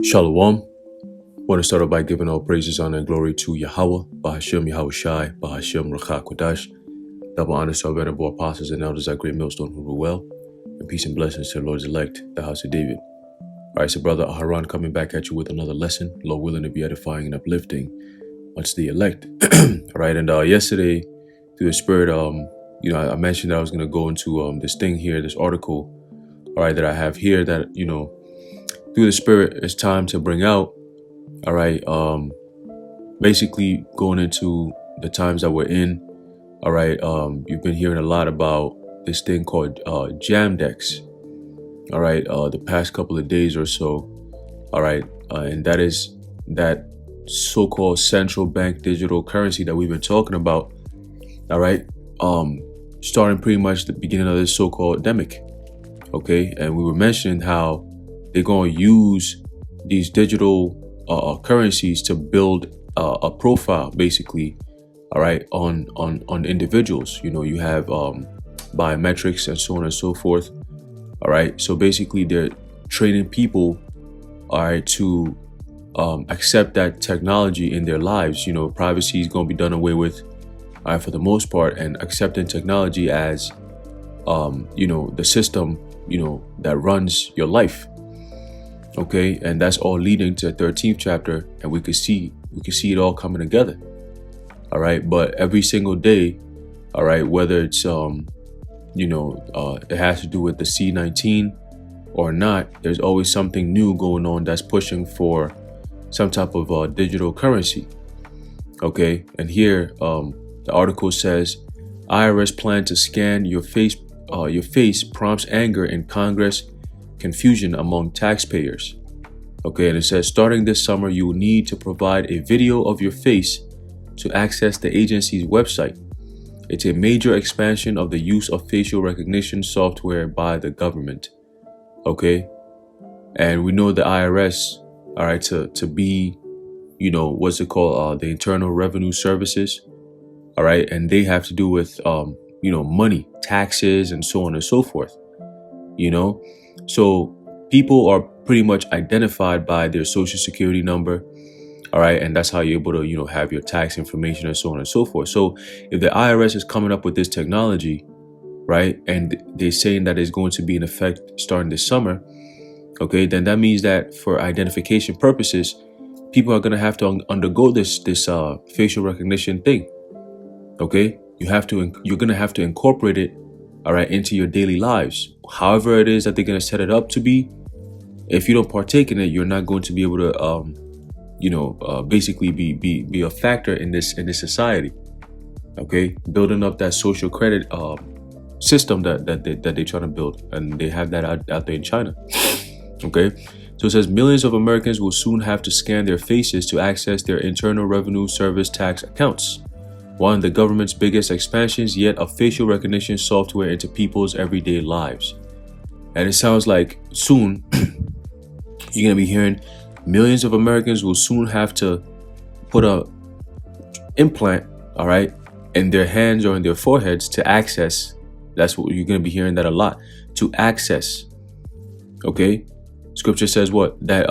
Shalom. Want to start off by giving all praises, honor, and glory to Yahweh, Bahashem Yahweh Shai, Bahashem Rakha Kodash. Double honor to our venerable apostles and elders at Great Millstone who rule well, and peace and blessings to the Lord's elect, the house of David. All right, so brother Aharon coming back at you with another lesson, Lord willing to be edifying and uplifting unto the elect. All right, and yesterday through the Spirit, I mentioned that I was going to go into this thing here, this article, all right, that I have here that through the Spirit it's time to bring out. All right, basically going into the times that we're in. All right, you've been hearing a lot about this thing called Jamdex. All right, the past couple of days or so. All right, and that is that so-called central bank digital currency that we've been talking about. All right, starting pretty much the beginning of this so-called endemic. Okay, and we were mentioning how they're going to use these digital currencies to build a profile, basically. All right, on individuals. You have biometrics and so on and so forth. All right, so basically they're training people, all right, to accept that technology in their lives. Privacy is going to be done away with, all right, for the most part, and accepting technology as the system that runs your life. Okay, and that's all leading to the 13th chapter, and we could see it all coming together. All right, but every single day, all right, whether it's it has to do with the C19 or not, there's always something new going on that's pushing for some type of digital currency. Okay, and here the article says IRS plan to scan your face prompts anger in Congress, confusion among taxpayers. Okay, and it says starting this summer, you will need to provide a video of your face to access the agency's website. It's a major expansion of the use of facial recognition software by the government. Okay, and we know the IRS, all right, to be, what's it called, the Internal Revenue Services, all right, and they have to do with money, taxes, and so on and so forth. So people are pretty much identified by their social security number. All right. And that's how you're able to, have your tax information and so on and so forth. So if the IRS is coming up with this technology, right, and they're saying that it's going to be in effect starting this summer, okay, then that means that for identification purposes, people are going to have to undergo this facial recognition thing. Okay. You're going to have to incorporate it, all right, into your daily lives. However it is that they're going to set it up to be, if you don't partake in it, you're not going to be able to, basically be a factor in this society. Okay, building up that social credit system that they're trying to build, and they have that out there in China. Okay, so it says millions of Americans will soon have to scan their faces to access their Internal Revenue Service tax accounts. One of the government's biggest expansions yet of facial recognition software into people's everyday lives. And it sounds like soon you're going to be hearing millions of Americans will soon have to put a implant, all right, in their hands or in their foreheads to access. That's what you're going to be hearing that a lot, to access. Okay. Scripture says what? That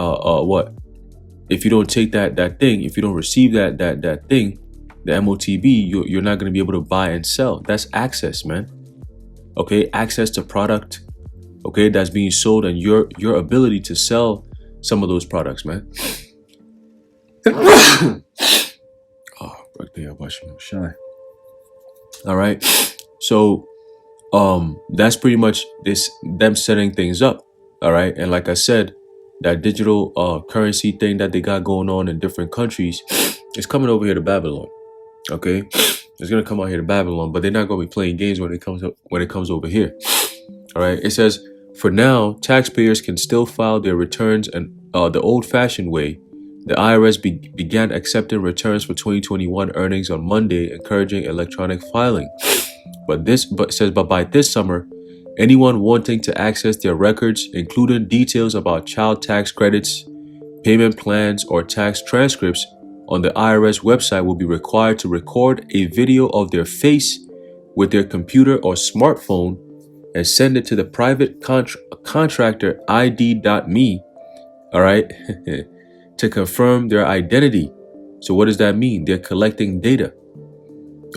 if you don't take that thing, if you don't receive that thing, the MOTB, you're not going to be able to buy and sell. That's access, man. Okay, access to product, okay, that's being sold, and your ability to sell some of those products, man. All right, so that's pretty much them setting things up. All right, and like I said, that digital currency thing that they got going on in different countries is coming over here to Babylon. Okay, it's gonna come out here to Babylon, but they're not gonna be playing games when it comes over here. All right, it says for now, taxpayers can still file their returns and the old-fashioned way. The IRS began accepting returns for 2021 earnings on Monday, encouraging electronic filing. But by this summer, anyone wanting to access their records, including details about child tax credits, payment plans, or tax transcripts, on the IRS website will be required to record a video of their face with their computer or smartphone and send it to the private contractor ID.me all right, to confirm their identity. So what does that mean? They're collecting data,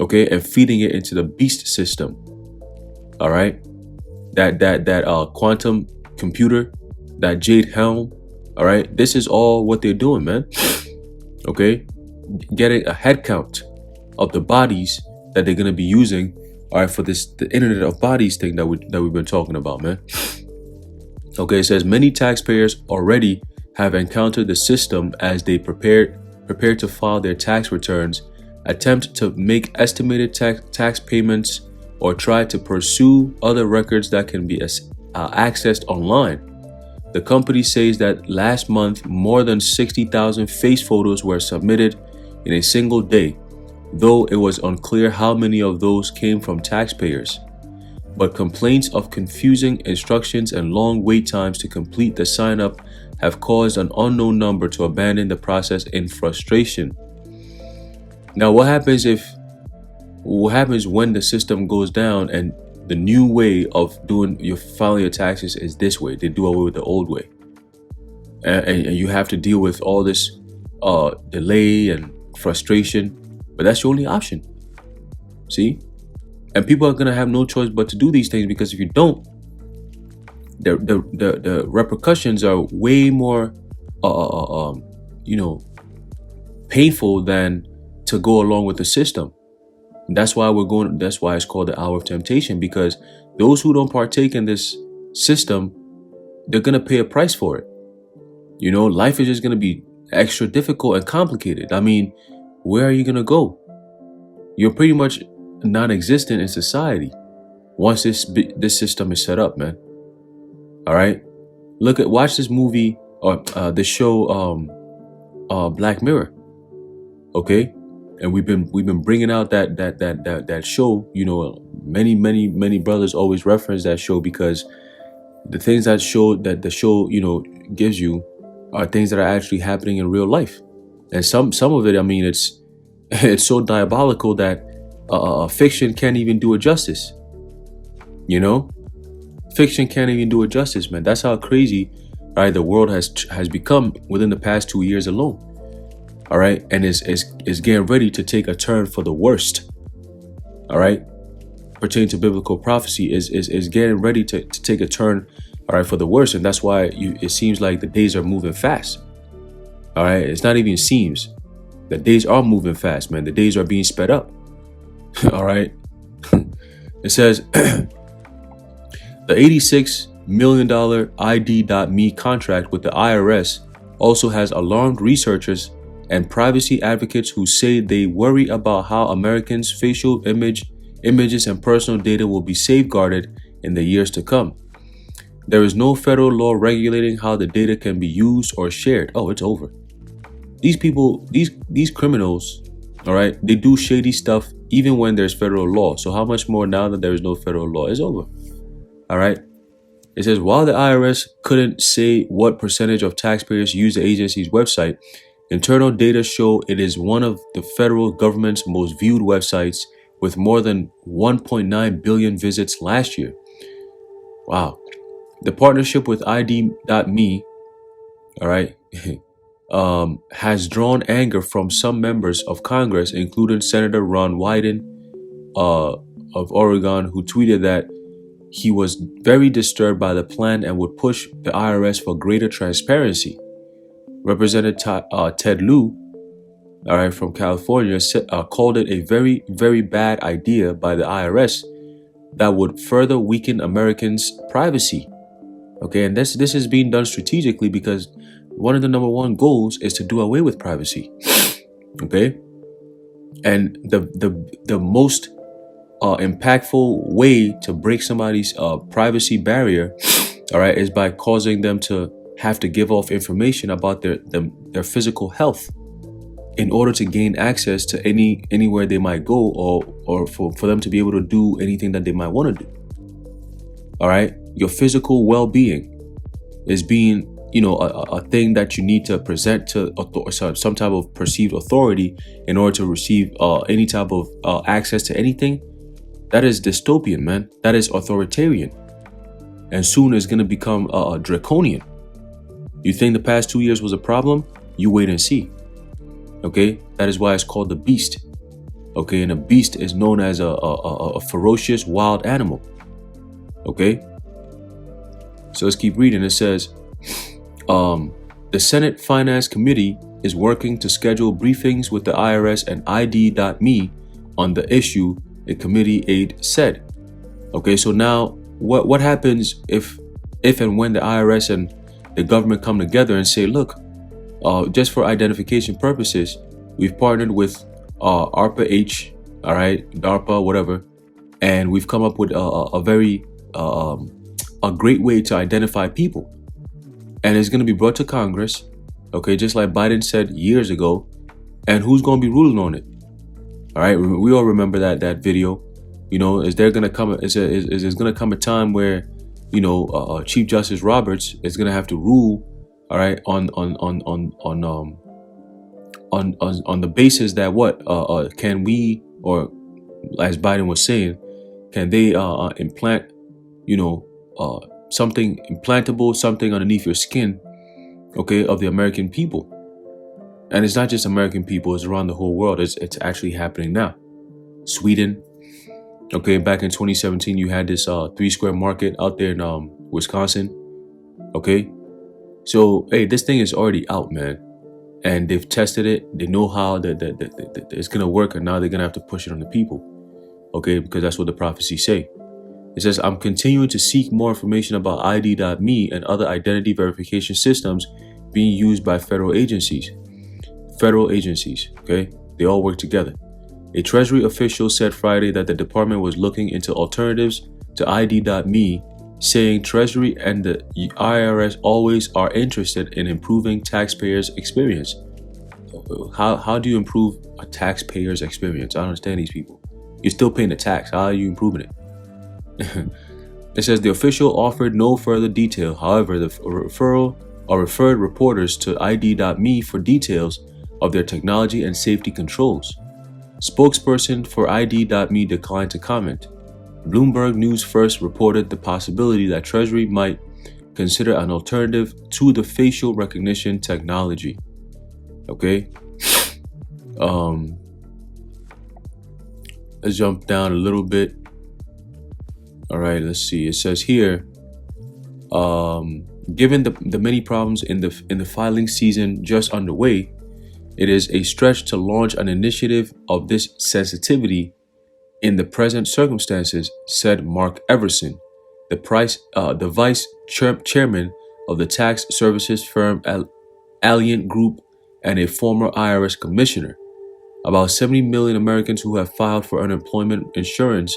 okay, and feeding it into the beast system. All right, that quantum computer, that Jade Helm. All right, this is all what they're doing, man. Okay, getting a head count of the bodies that they're gonna be using. All right, for the Internet of Bodies thing that we've been talking about, man. Okay, it says many taxpayers already have encountered the system as they prepare to file their tax returns, attempt to make estimated tax payments, or try to pursue other records that can be accessed online. The company says that last month, more than 60,000 face photos were submitted in a single day, though it was unclear how many of those came from taxpayers. But complaints of confusing instructions and long wait times to complete the sign-up have caused an unknown number to abandon the process in frustration. Now, what happens when the system goes down and the new way of doing your filing your taxes is this way? They do away with the old way, and you have to deal with all this delay and frustration. But that's your only option. See, and people are gonna have no choice but to do these things, because if you don't, the repercussions are way more painful than to go along with the system. That's why it's called the hour of temptation, because those who don't partake in this system, they're gonna pay a price for it. Life is just gonna be extra difficult and complicated. I mean, where are you gonna go? You're pretty much non-existent in society once this system is set up, man. All right, watch this movie or the show Black Mirror. Okay, and we've been bringing out that show. Many brothers always reference that show, because the things that the show gives you are things that are actually happening in real life, and some of it, I mean, it's so diabolical that fiction can't even do it justice. Fiction can't even do it justice, man. That's how crazy, right, the world has become within the past 2 years alone. All right, and is getting ready to take a turn for the worst. All right, pertaining to biblical prophecy, is getting ready to take a turn, all right, for the worst, and that's why it seems like the days are moving fast. All right, it's not even seems. The days are moving fast, man. The days are being sped up. All right. It says the $86 million ID.me contract with the IRS also has alarmed researchers and privacy advocates who say they worry about how Americans' facial images and personal data will be safeguarded in the years to come. There is no federal law regulating how the data can be used or shared. Oh, it's over. These people, these criminals, all right, they do shady stuff even when there's federal law. So how much more now that there is no federal law? It's over. All right. It says, while the IRS couldn't say what percentage of taxpayers use the agency's website, internal data show it is one of the federal government's most viewed websites, with more than 1.9 billion visits last year. Wow. The partnership with ID.me, all right, has drawn anger from some members of Congress, including Senator Ron Wyden of Oregon, who tweeted that he was very disturbed by the plan and would push the IRS for greater transparency. Representative Ted Lieu, all right, from California, called it a very, very bad idea by the IRS that would further weaken Americans' privacy. Okay, and this is being done strategically because one of the number one goals is to do away with privacy. Okay, and the most impactful way to break somebody's privacy barrier, all right, is by causing them to have to give off information about their physical health in order to gain access to anywhere they might go, or for them to be able to do anything that they might want to do. All right, your physical well-being is being, a thing that you need to present to some type of perceived authority in order to receive any type of access to anything. That is dystopian, man. That is authoritarian, and soon is going to become draconian. You think the past 2 years was a problem? You wait and see. Okay, that is why it's called the beast. Okay, and a beast is known as a ferocious wild animal. Okay, so let's keep reading. It says, the Senate Finance Committee is working to schedule briefings with the IRS and ID.me on the issue, a committee aide said. Okay, so now what happens if and when the IRS and the government come together and say, look, just for identification purposes, we've partnered with ARPA-H, all right, DARPA, whatever, and we've come up with a very a great way to identify people, and it's going to be brought to Congress, okay, just like Biden said years ago, and who's going to be ruling on it? All right, we all remember that video. You know, is there going to come is going to come a time where, you know, Chief Justice Roberts is going to have to rule, all right, on the basis that what can we, or as Biden was saying, can they implant, you know, something implantable, something underneath your skin, okay, of the American people? And it's not just American people, it's around the whole world. It's actually happening now. Sweden, okay, back in 2017, you had this 3 Square Market out there in Wisconsin, okay? So, hey, this thing is already out, man. And they've tested it. They know how that it's going to work, and now they're going to have to push it on the people, okay? Because that's what the prophecies say. It says, I'm continuing to seek more information about ID.me and other identity verification systems being used by federal agencies. Okay? They all work together. A Treasury official said Friday that the department was looking into alternatives to ID.me, saying Treasury and the IRS always are interested in improving taxpayers' experience. How do you improve a taxpayer's experience? I don't understand these people. You're still paying the tax. How are you improving it? It says the official offered no further detail. However, the referred reporters to ID.me for details of their technology and safety controls. Spokesperson for ID.me declined to comment. Bloomberg News first reported the possibility that Treasury might consider an alternative to the facial recognition technology. Okay. Let's jump down a little bit. All right, let's see. It says here, given the many problems in the filing season just underway, it is a stretch to launch an initiative of this sensitivity in the present circumstances, said Mark Everson, the vice chairman of the tax services firm Alliant Group and a former IRS commissioner. About 70 million Americans who have filed for unemployment insurance,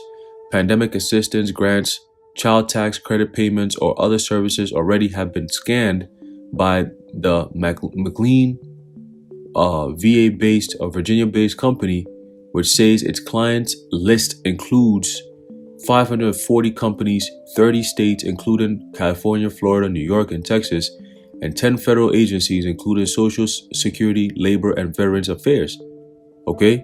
pandemic assistance grants, child tax credit payments, or other services already have been scanned by the McLean VA-based or Virginia-based company, which says its clients list includes 540 companies, 30 states, including California, Florida, New York, and Texas, and 10 federal agencies, including Social Security, Labor, and Veterans Affairs. Okay?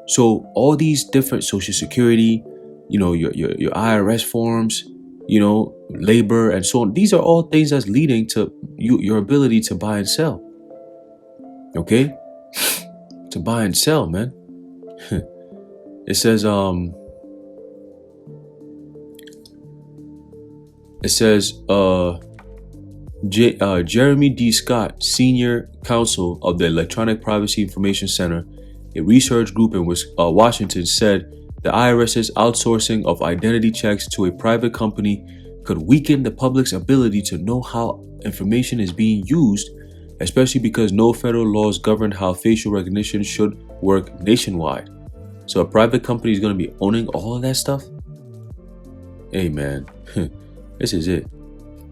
So all these different Social Security, you know, your IRS forms, you know, labor, and so on. These are all things that's leading to your ability to buy and sell. Okay? To buy and sell, man. It says, Jeremy D. Scott, senior counsel of the Electronic Privacy Information Center, a research group in Washington, said the IRS's outsourcing of identity checks to a private company could weaken the public's ability to know how information is being used, especially because no federal laws govern how facial recognition should work nationwide. So a private company is going to be owning all of that stuff? Hey, man, this is it.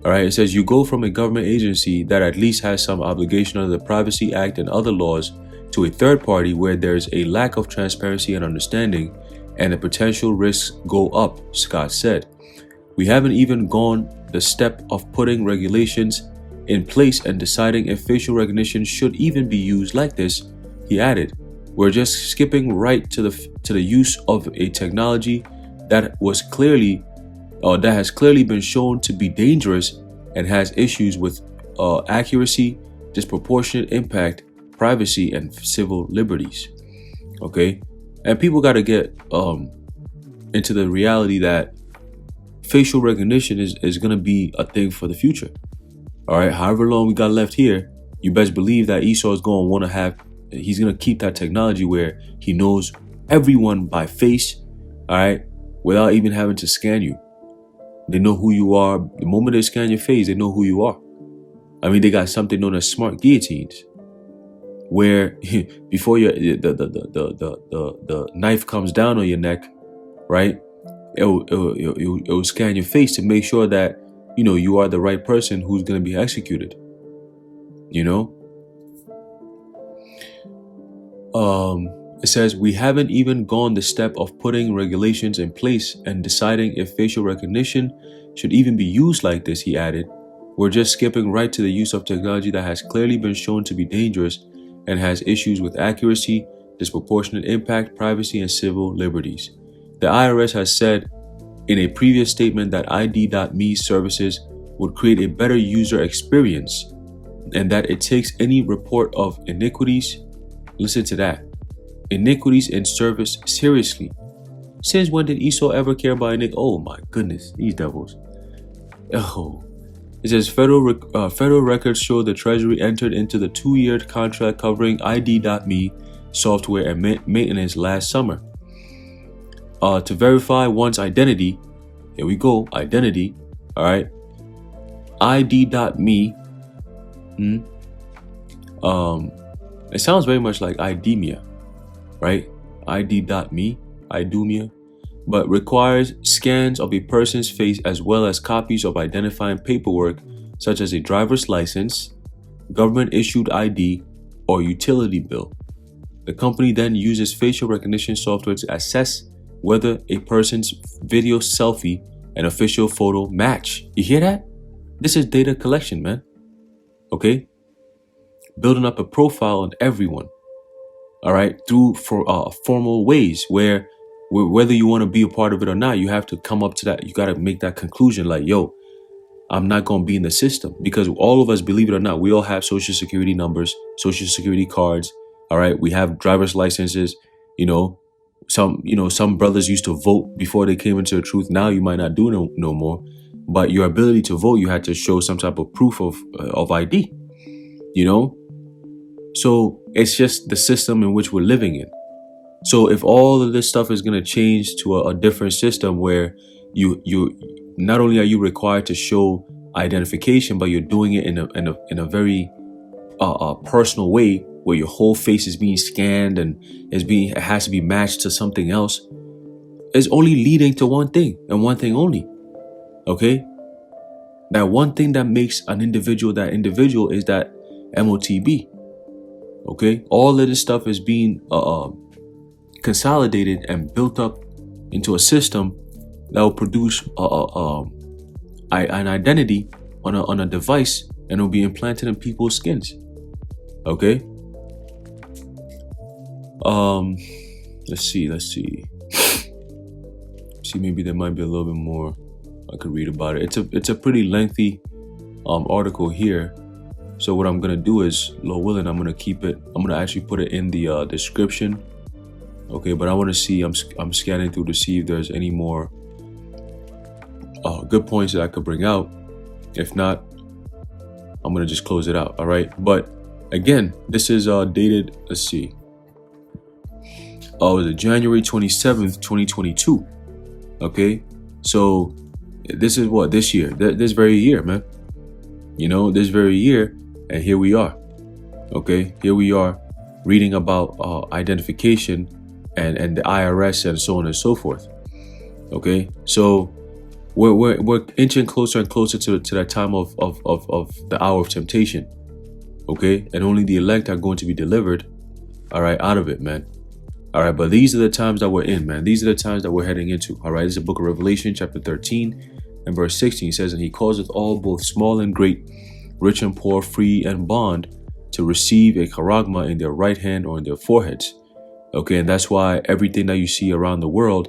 All right, it says you go from a government agency that at least has some obligation under the Privacy Act and other laws to a third party where there's a lack of transparency and understanding, and the potential risks go up, Scott said. We haven't even gone the step of putting regulations in place and deciding if facial recognition should even be used like this, he added. We're just skipping right to the use of a technology that has clearly been shown to be dangerous and has issues with accuracy, disproportionate impact, privacy, and civil liberties. Okay, and people got to get into the reality that facial recognition is going to be a thing for the future. All right, however long we got left here, you best believe that Esau is going to want to have, he's going to keep that technology where he knows everyone by face, all right, without even having to scan you. They know who you are. The moment they scan your face, they know who you are. I mean, they got something known as smart guillotines, where before the knife comes down on your neck, right? It'll scan your face to make sure that you are the right person who's going to be executed. It says we haven't even gone the step of putting regulations in place and deciding if facial recognition should even be used like this, he added. We're just skipping right to the use of technology that has clearly been shown to be dangerous and has issues with accuracy, disproportionate impact, privacy, and civil liberties. The IRS has said in a previous statement that ID.me services would create a better user experience and that it takes any report of iniquities, listen to that, iniquities in service seriously. Since when did Esau ever care about iniquity? Oh my goodness, these devils. Oh. It says federal records show the Treasury entered into the 2-year contract covering ID.me software and maintenance last summer. To verify one's identity, here we go, identity, all right, ID.me, it sounds very much like IDEMIA, right? ID.me, IDEMIA, but requires scans of a person's face as well as copies of identifying paperwork such as a driver's license, government-issued ID, or utility bill. The company then uses facial recognition software to assess whether a person's video selfie and official photo match. You hear that? This is data collection, man. Okay? Building up a profile on everyone. All right? Through formal ways where whether you want to be a part of it or not, you have to come up to that. You got to make that conclusion like, yo, I'm not going to be in the system, because all of us, believe it or not, we all have social security numbers, social security cards. All right. We have driver's licenses. Some brothers used to vote before they came into the truth. Now you might not do no more, but your ability to vote, you had to show some type of proof of ID, So it's just the system in which we're living in. So if all of this stuff is going to change to a different system where you not only are you required to show identification, but you're doing it in a very personal way where your whole face is being scanned and it has to be matched to something else, is only leading to one thing and one thing only. Okay? That one thing that makes an individual that individual is that MOTB. Okay? All of this stuff is being consolidated and built up into a system that will produce an identity on a device, and it will be implanted in people's skins. Okay. Let's see. Maybe there might be a little bit more I could read about it. It's a pretty lengthy article here. So what I'm gonna do is, Lord willing, I'm gonna actually put it in the description. Okay, but I want to see, I'm scanning through to see if there's any more good points that I could bring out. If not, I'm going to just close it out. All right. But again, this is dated, let's see. Was it January 27th, 2022? Okay. So this is what, this year, this very year, man. This very year. And here we are. Okay. Here we are reading about identification and the IRS and so on and so forth. Okay, so we're inching closer and closer to that time of the hour of temptation. Okay, and only the elect are going to be delivered. All right, out of it, man. All right, but these are the times that we're in, man. These are the times that we're heading into. All right, this is the book of Revelation, chapter 13 and verse 16. It says, "And he causeth all, both small and great, rich and poor, free and bond, to receive a charagma in their right hand or in their foreheads." Okay, and that's why everything that you see around the world,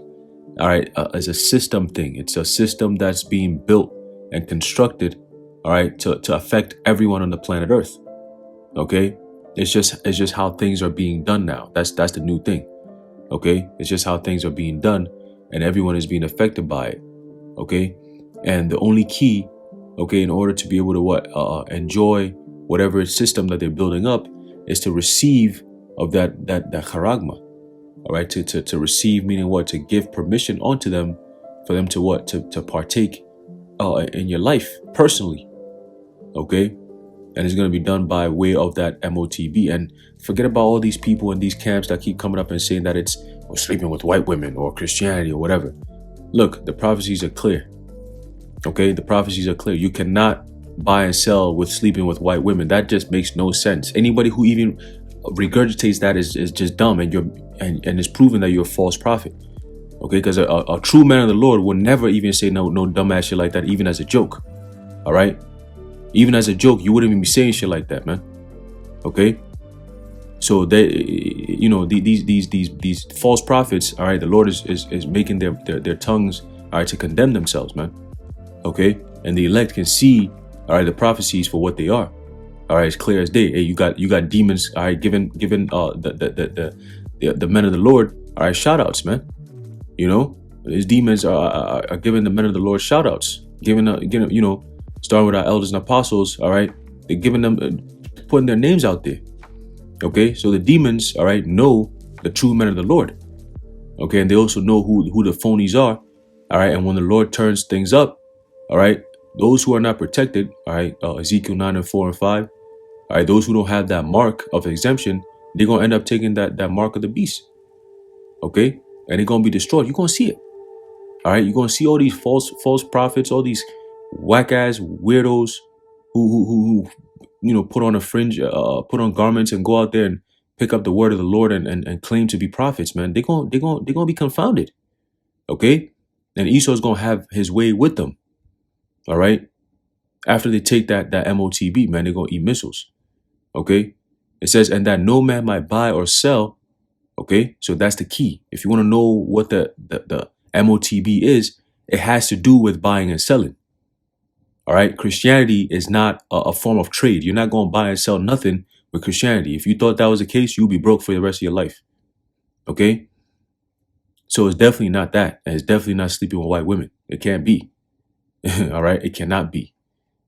all right, is a system thing. It's a system that's being built and constructed all right, to affect everyone on the planet Earth. Okay, it's just how things are being done now. That's the new thing. Okay, it's just how things are being done, and everyone is being affected by it. Okay, and the only key, okay, in order to be able to enjoy whatever system that they're building up, is to receive of that charagma. All right, to receive, meaning what? To give permission onto them, for them to what? To partake in your life personally. Okay, and it's going to be done by way of that MOTB. And forget about all these people in these camps that keep coming up and saying that it's sleeping with white women or Christianity or whatever. Look, the prophecies are clear. Okay, the prophecies are clear. You cannot buy and sell with sleeping with white women. That just makes no sense. Anybody who even regurgitates that is just dumb, and it's proven that you're a false prophet. Okay, because a true man of the Lord will never even say no dumbass shit like that, even as a joke. All right, even as a joke, you wouldn't even be saying shit like that, man. Okay, so they, these false prophets. All right, the Lord is making their tongues, all right, to condemn themselves, man. Okay, and the elect can see, all right, the prophecies for what they are. All right, it's clear as day. Hey, you got demons, all right, giving the men of the Lord, all right, shout outs, man. You know, these demons are giving the men of the Lord shout outs, giving starting with our elders and apostles, all right, they're giving them, putting their names out there. Okay, so the demons, all right, know the true men of the Lord. Okay, and they also know who the phonies are. All right, and when the Lord turns things up, all right, those who are not protected, all right, Ezekiel 9:4-5, all right, those who don't have that mark of exemption, they're gonna end up taking that mark of the beast. Okay, and they're gonna be destroyed. You're gonna see it. All right, you're gonna see all these false prophets, all these whack ass weirdos who put on a fringe, put on garments and go out there and pick up the word of the Lord and claim to be prophets, man. They're gonna be confounded. Okay, and Esau's gonna have his way with them. All right, after they take that MOTB, man, they're gonna eat missiles. Okay, it says, and that no man might buy or sell. Okay, so that's the key. If you want to know what the MOTB is, it has to do with buying and selling. All right, Christianity is not a form of trade. You're not going to buy and sell nothing with Christianity. If you thought that was the case, you'll be broke for the rest of your life. Okay, so it's definitely not that, and it's definitely not sleeping with white women. It can't be. All right, it cannot be.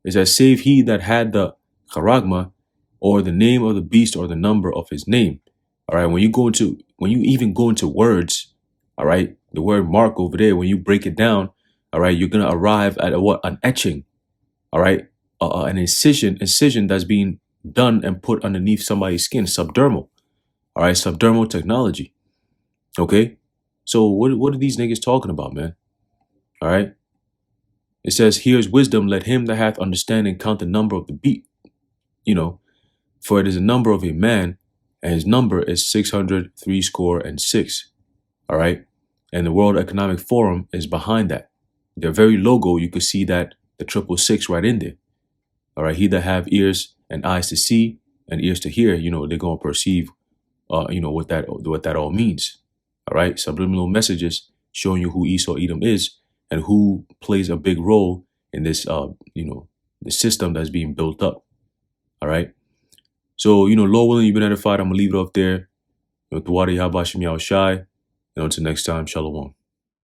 It says, save he that had the charagma, or the name of the beast, or the number of his name. All right, when you even go into words, all right, the word mark over there, when you break it down, all right, you're gonna arrive at an etching, all right, an incision that's being done and put underneath somebody's skin, subdermal, all right, subdermal technology. Okay, so what are these niggas talking about, man? All right, it says, here's wisdom, let him that hath understanding count the number of the beat, for it is a number of a man, and his number is 603 all right, and the World Economic Forum is behind that. Their very logo, you could see that the 666 right in there. All right, he that have ears and eyes to see and ears to hear, they're gonna perceive, what that all means. All right, subliminal messages showing you who Esau Edom is and who plays a big role in this, the system that's being built up. All right, so Lord willing, you've been edified. I'm gonna leave it off there. With the water, Yahbashim Yahushai. And until next time, Shalom.